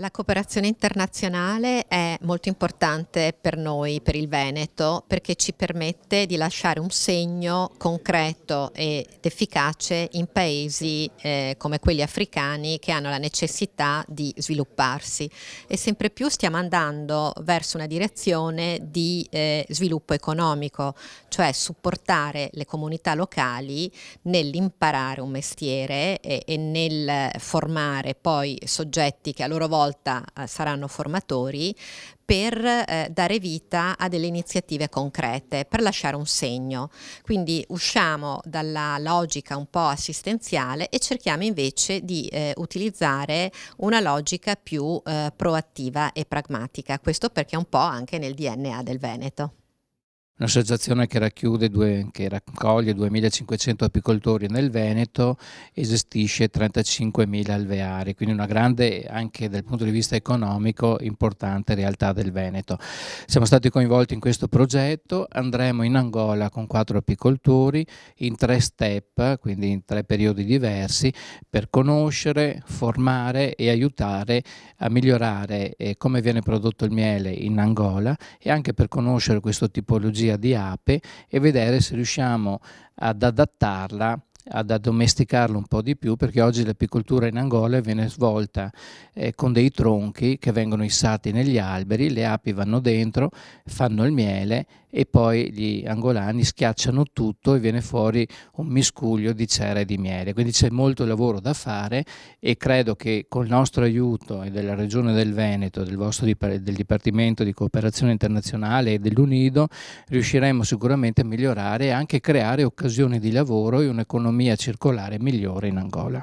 La cooperazione internazionale è molto importante per noi, per il Veneto, perché ci permette di lasciare un segno concreto ed efficace in paesi come quelli africani che hanno la necessità di svilupparsi e sempre più stiamo andando verso una direzione di sviluppo economico, cioè supportare le comunità locali nell'imparare un mestiere e nel formare poi soggetti che a loro volta saranno formatori per dare vita a delle iniziative concrete, per lasciare un segno. Quindi usciamo dalla logica un po' assistenziale e cerchiamo invece di utilizzare una logica più proattiva e pragmatica. Questo perché è un po' anche nel DNA del Veneto. Un'associazione che raccoglie 2.500 apicoltori nel Veneto e gestisce 35.000 alveari, quindi una grande, anche dal punto di vista economico, importante realtà del Veneto. Siamo stati coinvolti in questo progetto, andremo in Angola con 4 apicoltori in 3 step, quindi in 3 periodi diversi, per conoscere, formare e aiutare a migliorare come viene prodotto il miele in Angola e anche per conoscere questa tipologia di ape e vedere se riusciamo ad adattarla, ad addomesticarla un po' di più, perché oggi l'apicoltura in Angola viene svolta con dei tronchi che vengono issati negli alberi, le api vanno dentro, fanno il miele e poi gli angolani schiacciano tutto e viene fuori un miscuglio di cera e di miele. Quindi c'è molto lavoro da fare e credo che col nostro aiuto e della Regione del Veneto, del Dipartimento di Cooperazione Internazionale e dell'UNIDO, riusciremo sicuramente a migliorare e anche creare occasioni di lavoro e un'economia circolare migliore in Angola.